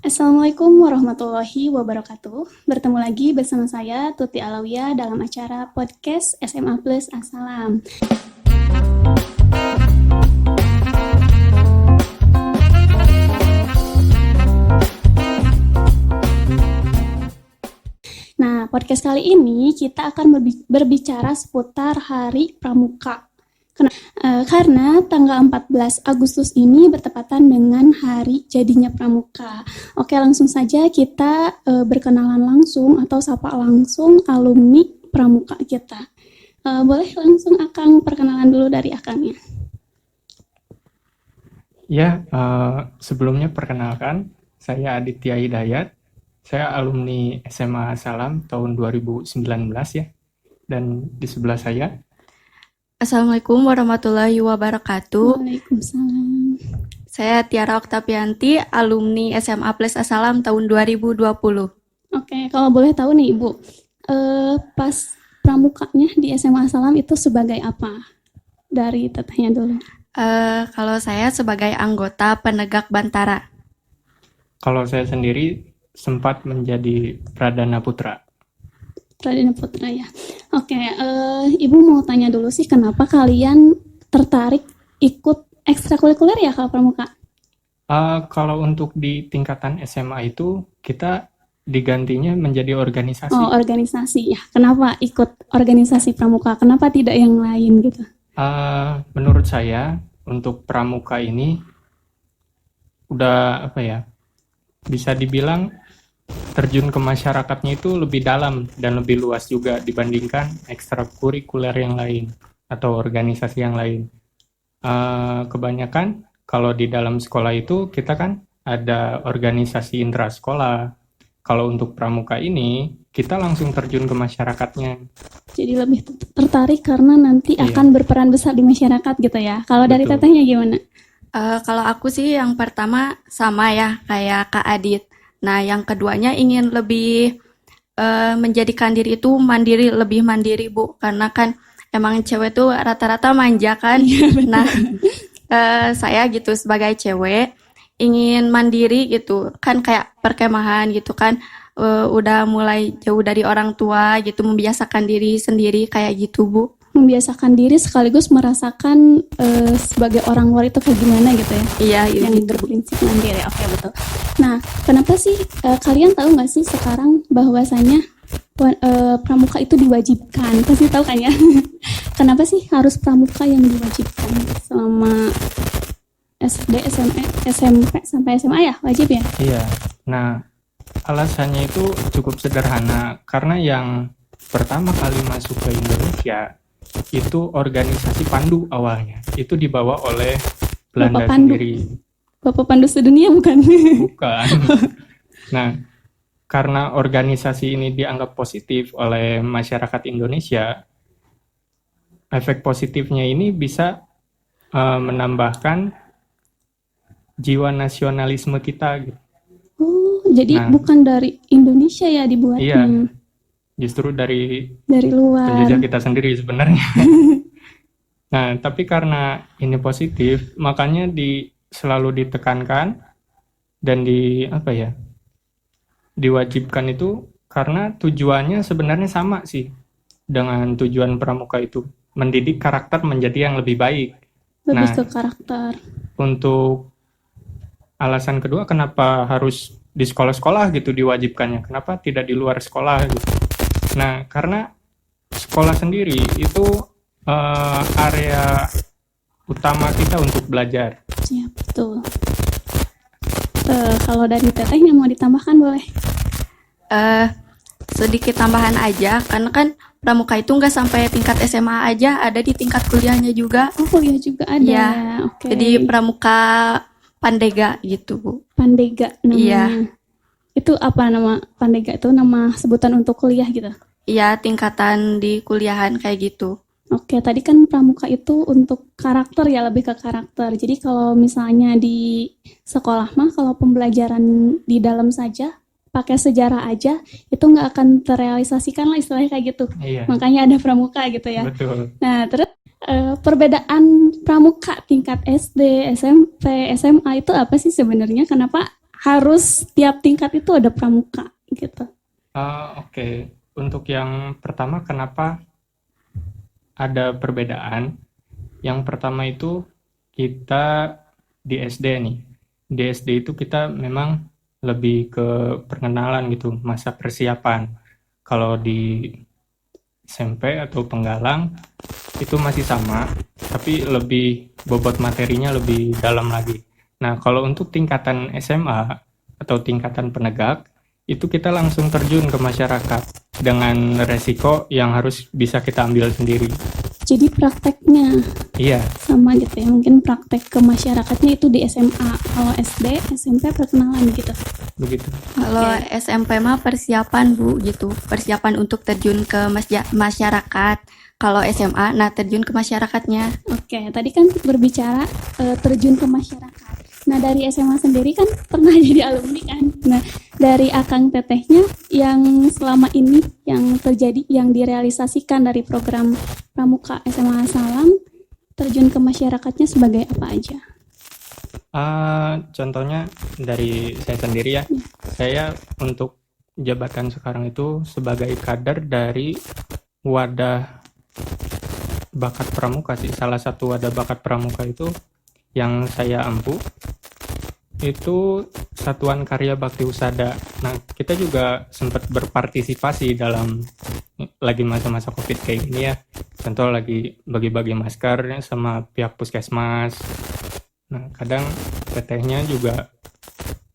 Assalamualaikum warahmatullahi wabarakatuh. Bertemu lagi bersama saya Tuti Alawiyah dalam acara podcast SMA Plus Assalam. Nah, podcast kali ini kita akan berbicara seputar Hari Pramuka. Karena tanggal 14 Agustus ini bertepatan dengan hari jadinya Pramuka. Oke, langsung saja kita berkenalan langsung atau sapa langsung alumni Pramuka kita. Boleh langsung Akang perkenalan dulu dari Akangnya. Ya, sebelumnya perkenalkan, saya Aditya Hidayat. Saya alumni SMA Salam tahun 2019 ya. Dan di sebelah saya, Assalamualaikum warahmatullahi wabarakatuh. Waalaikumsalam. Saya Tiara Oktavianti, alumni SMA Plus Assalam tahun 2020. Oke, kalau boleh tahu nih Ibu, pas pramukanya di SMA Salam itu sebagai apa? Dari tetehnya dulu. Kalau saya sebagai anggota penegak Bantara. kalau saya sendiri sempat menjadi Pradana Putra. Pradana Putra ya. Oke, Ibu mau tanya dulu sih kenapa kalian tertarik ikut ekstrakurikuler ya kalau pramuka? Kalau untuk di tingkatan SMA itu, kita digantinya menjadi organisasi. Oh, organisasi ya. Kenapa ikut organisasi pramuka? Kenapa tidak yang lain gitu? Menurut saya, untuk pramuka ini udah bisa dibilang terjun ke masyarakatnya itu lebih dalam dan lebih luas juga dibandingkan ekstrakurikuler yang lain atau organisasi yang lain. Kebanyakan kalau di dalam sekolah itu kita kan ada organisasi intrasekolah. Kalau untuk pramuka ini kita langsung terjun ke masyarakatnya. Jadi lebih tertarik karena nanti akan berperan besar di masyarakat gitu ya. Kalau dari Betul. tetehnya gimana? Kalau aku sih yang pertama sama ya kayak Kak Adit. Nah, yang keduanya ingin lebih menjadikan diri itu lebih mandiri Bu. Karena kan emang cewek tuh rata-rata manja kan. Nah, saya gitu sebagai cewek ingin mandiri gitu. Kan kayak perkemahan gitu kan. Udah mulai jauh dari orang tua gitu, membiasakan diri sendiri kayak gitu Bu. Membiasakan diri sekaligus merasakan sebagai orang luar itu kayak gimana gitu ya. Iya, yang gitu. berprinsip mandiri. Oke, betul. Nah, kenapa sih kalian tahu nggak sih sekarang bahwasanya pramuka itu diwajibkan? Pasti tahu kan ya? Kenapa sih harus pramuka yang diwajibkan selama SD, SMP sampai SMA ya? Wajib ya? Iya. Nah, alasannya itu cukup sederhana karena yang pertama kali masuk ke Indonesia itu organisasi Pandu awalnya. Itu dibawa oleh Belanda Bapak Pandu. sendiri. Bapak Pandu sedunia bukan? Bukan. Nah, karena organisasi ini dianggap positif oleh masyarakat Indonesia, efek positifnya ini bisa menambahkan jiwa nasionalisme kita gitu. Oh, jadi Nah. bukan dari Indonesia ya dibuatnya? Iya. Justru dari luar. penjajah kita sendiri sebenarnya. Nah, tapi karena ini positif, makanya selalu ditekankan dan diwajibkan itu karena tujuannya sebenarnya sama sih dengan tujuan pramuka itu, mendidik karakter menjadi yang lebih baik. Lebih Nah. ke karakter. Untuk alasan kedua, kenapa harus di sekolah-sekolah gitu diwajibkannya? Kenapa tidak di luar sekolah gitu? Nah, karena sekolah sendiri itu area utama kita untuk belajar. Ya, betul. Kalau dari tetehnya mau ditambahkan boleh? Sedikit tambahan aja, karena kan pramuka itu nggak sampai tingkat SMA aja, ada di tingkat kuliahnya juga. Oh, kuliah juga ada. Iya. Oke. Jadi pramuka Pandega gitu Bu. Pandega namanya. Iya. Itu apa nama Pandega itu? Nama sebutan untuk kuliah gitu? Iya, tingkatan di kuliahan kayak gitu. Oke, tadi kan pramuka itu untuk karakter ya, lebih ke karakter. Jadi kalau misalnya di sekolah mah, kalau pembelajaran di dalam saja, pakai sejarah aja, itu nggak akan terrealisasikan lah istilahnya kayak gitu. Iya. Makanya ada pramuka gitu ya. Betul. Nah, terus perbedaan pramuka tingkat SD, SMP, SMA itu apa sih sebenarnya? Kenapa harus tiap tingkat itu ada pramuka gitu? Oke. Untuk yang pertama, kenapa ada perbedaan? Yang pertama itu kita di SD nih. Di SD itu kita memang lebih ke perkenalan gitu, masa persiapan. Kalau di SMP atau Penggalang itu masih sama, tapi lebih bobot materinya lebih dalam lagi. Nah, kalau untuk tingkatan SMA atau tingkatan penegak, itu kita langsung terjun ke masyarakat dengan resiko yang harus bisa kita ambil sendiri. Jadi prakteknya Iya, sama gitu ya, mungkin praktek ke masyarakatnya itu di SMA, kalau SD, SMP perkenalan gitu. begitu. Kalau SMP mah persiapan Bu gitu, persiapan untuk terjun ke masyarakat. Kalau SMA, nah terjun ke masyarakatnya. Oke, tadi kan berbicara terjun ke masyarakat. Nah, dari SMA sendiri kan pernah jadi alumni kan. Nah, dari Akang Tetehnya yang selama ini yang terjadi, yang direalisasikan dari program Pramuka SMA Salam, terjun ke masyarakatnya sebagai apa aja? Contohnya dari saya sendiri ya. Saya untuk jabatan sekarang itu sebagai kader dari wadah bakat pramuka sih. Salah satu wadah bakat pramuka itu yang saya ampu itu Satuan Karya Bakti Husada. Nah, kita juga sempat berpartisipasi dalam lagi masa-masa COVID kayak gini ya. Contoh lagi bagi-bagi masker sama pihak puskesmas. Nah, kadang tetehnya juga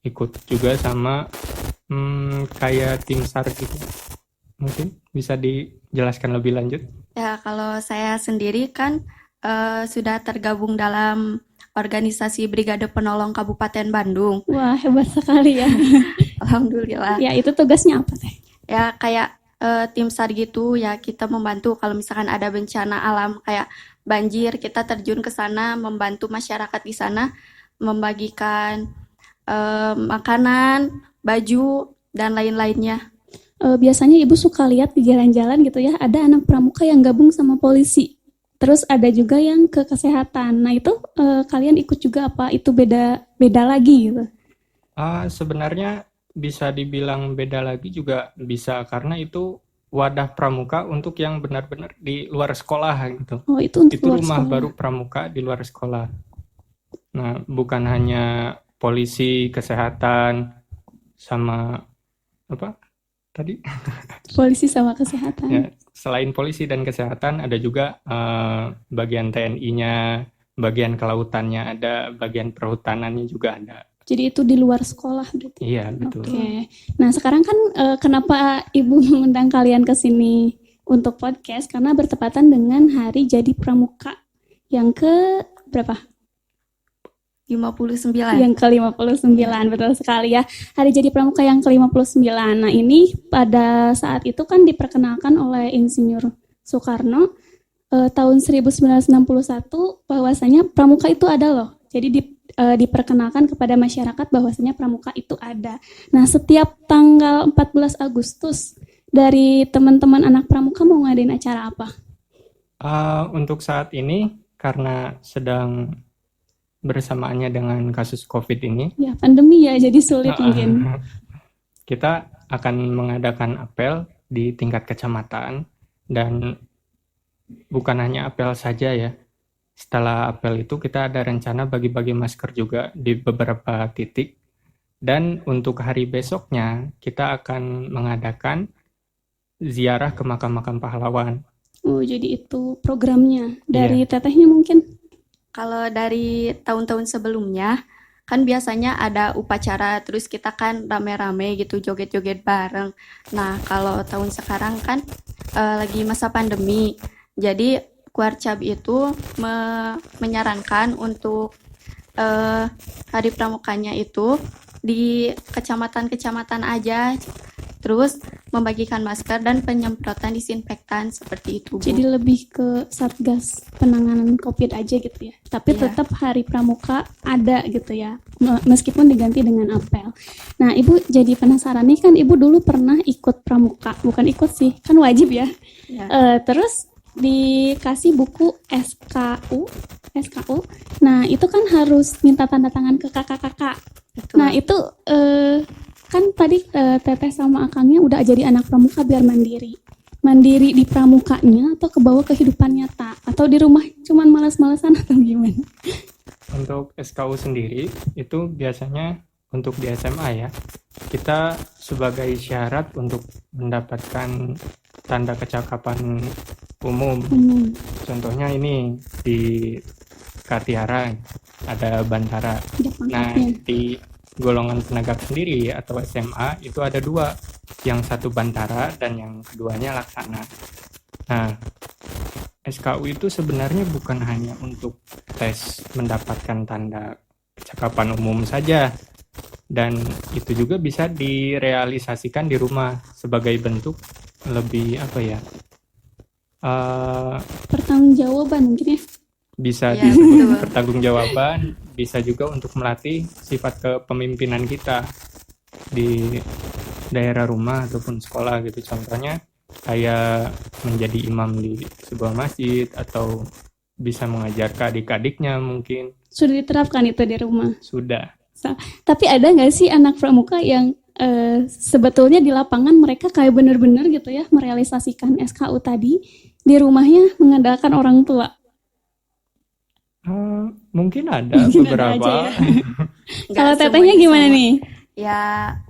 ikut juga sama kayak tim SAR gitu. Mungkin bisa dijelaskan lebih lanjut? Ya, kalau saya sendiri kan sudah tergabung dalam organisasi Brigade Penolong Kabupaten Bandung. Wah, hebat sekali ya. Alhamdulillah. Ya, itu tugasnya apa teh? Ya, kayak tim SAR gitu ya, kita membantu kalau misalkan ada bencana alam kayak banjir, kita terjun ke sana membantu masyarakat di sana membagikan makanan, baju dan lain-lainnya. Biasanya ibu suka lihat di jalan-jalan gitu ya, ada anak pramuka yang gabung sama polisi. Terus ada juga yang ke kesehatan. Nah, itu kalian ikut juga apa? Itu beda lagi gitu? Sebenarnya bisa dibilang beda lagi juga bisa, karena itu wadah pramuka untuk yang benar-benar di luar sekolah gitu. Oh, itu untuk Itu luar rumah sekolah. baru pramuka di luar sekolah. Nah, bukan hanya polisi, kesehatan, sama apa tadi? Polisi sama kesehatan. Ya, selain polisi dan kesehatan ada juga bagian TNI-nya, bagian kelautannya ada, bagian perhutanannya juga ada. Jadi itu di luar sekolah berarti. Iya, betul. Oke. Nah, sekarang kan kenapa Ibu mengundang kalian ke sini untuk podcast? Karena bertepatan dengan Hari Jadi Pramuka yang ke berapa? 59. Yang ke-59, betul sekali ya. Hari Jadi Pramuka yang ke-59. Nah, ini pada saat itu kan diperkenalkan oleh Insinyur Soekarno tahun 1961 bahwasanya pramuka itu ada loh. Jadi diperkenalkan kepada masyarakat bahwasanya pramuka itu ada. Nah, setiap tanggal 14 Agustus dari teman-teman anak pramuka mau ngadain acara apa? Untuk saat ini karena sedang bersamaannya dengan kasus COVID ini, Ya, pandemi ya, jadi sulit mungkin. kita akan mengadakan apel di tingkat kecamatan, dan bukan hanya apel saja ya. Setelah apel itu kita ada rencana bagi-bagi masker juga di beberapa titik, dan untuk hari besoknya kita akan mengadakan ziarah ke makam-makam pahlawan. Oh, jadi itu programnya. Dari Iya. tetehnya mungkin? Kalau dari tahun-tahun sebelumnya, kan biasanya ada upacara, terus kita kan rame-rame gitu, joget-joget bareng. Nah, kalau tahun sekarang kan lagi masa pandemi, jadi Kuarcap itu menyarankan untuk hari pramukanya itu di kecamatan-kecamatan aja, terus membagikan masker dan penyemprotan disinfektan seperti itu, Bu. Jadi lebih ke Satgas penanganan COVID aja gitu ya. Tapi Iya. tetap Hari Pramuka ada gitu ya. Meskipun diganti dengan apel. Nah, Ibu jadi penasaran nih, kan Ibu dulu pernah ikut Pramuka. Bukan ikut sih, kan wajib ya. Ya. Terus dikasih buku SKU. Nah, itu kan harus minta tanda tangan ke kakak-kakak. betul. Nah itu kan tadi Teteh sama Akangnya udah jadi anak pramuka biar mandiri. Mandiri di pramukanya atau kebawa kehidupan nyata? Atau di rumah cuman malas-malasan atau gimana? Untuk SKU sendiri itu biasanya untuk di SMA ya, kita sebagai syarat untuk mendapatkan tanda kecakapan umum. Contohnya ini di Katiara ada Bantara. Nah, di golongan penegak sendiri atau SMA itu ada 2, yang satu Bantara dan yang keduanya Laksana. Nah, SKU itu sebenarnya bukan hanya untuk tes mendapatkan tanda kecakapan umum saja, dan itu juga bisa direalisasikan di rumah sebagai bentuk lebih pertanggungjawaban mungkin ya. Bisa Ya, disebut betul. pertanggungjawaban, bisa juga untuk melatih sifat kepemimpinan kita di daerah rumah ataupun sekolah gitu. Contohnya kayak menjadi imam di sebuah masjid atau bisa mengajar ke adik-adiknya mungkin. Sudah diterapkan itu di rumah. Sudah. Tapi ada nggak sih anak pramuka yang sebetulnya di lapangan mereka kayak bener-bener gitu ya merealisasikan SKU tadi, di rumahnya mengandalkan orang tua? Mungkin ada Mungkin ada beberapa. aja ya. Nggak Kalau Tetehnya semuanya gimana sama. nih? Ya,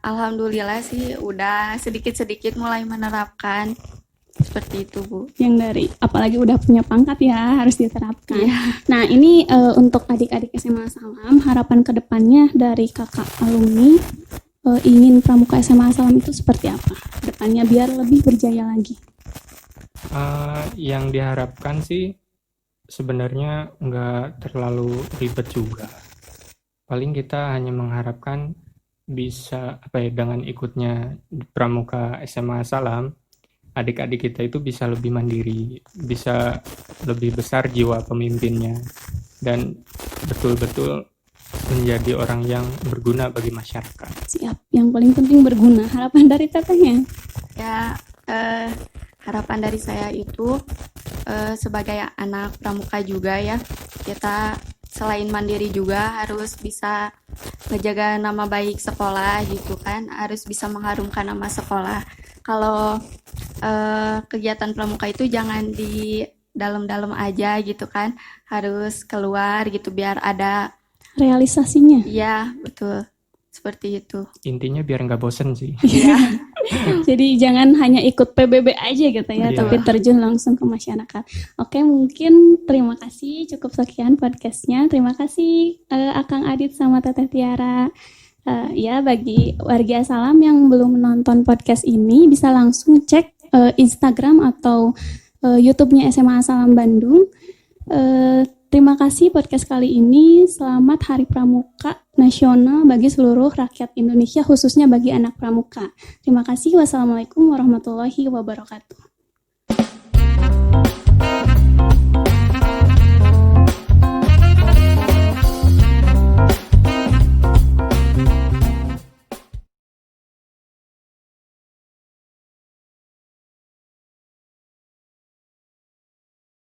alhamdulillah sih udah sedikit-sedikit mulai menerapkan seperti itu, Bu. Yang dari apalagi udah punya pangkat ya harus diterapkan. Iya. Nah ini untuk adik-adik SMA Salam, harapan kedepannya dari kakak alumni ingin pramuka SMA Salam itu seperti apa? Kedepannya biar lebih berjaya lagi. Yang diharapkan sih sebenarnya nggak terlalu ribet juga. Paling kita hanya mengharapkan bisa dengan ikutnya pramuka SMA Salam, adik-adik kita itu bisa lebih mandiri, bisa lebih besar jiwa pemimpinnya, dan betul-betul menjadi orang yang berguna bagi masyarakat. Siap. Yang paling penting berguna. Harapan dari Tetehnya? Ya, harapan dari saya itu sebagai anak pramuka juga ya, kita selain mandiri juga harus bisa ngejaga nama baik sekolah gitu kan, harus bisa mengharumkan nama sekolah. Kalau kegiatan pramuka itu jangan di dalam-dalam aja gitu kan, harus keluar gitu biar ada. Realisasinya. Iya, betul. Seperti itu. Intinya biar nggak bosen sih. Iya. Jadi jangan hanya ikut PBB aja gitu ya, Iya. tapi terjun langsung ke masyarakat. Oke, mungkin terima kasih. Cukup sekian podcastnya. Terima kasih Akang Adit sama Teteh Tiara. Ya, bagi warga Salam yang belum menonton podcast ini, bisa langsung cek Instagram atau YouTube-nya SMA Salam Bandung. Terima kasih podcast kali ini. Selamat Hari Pramuka Nasional bagi seluruh rakyat Indonesia, khususnya bagi anak pramuka. Terima kasih. Wassalamualaikum warahmatullahi wabarakatuh.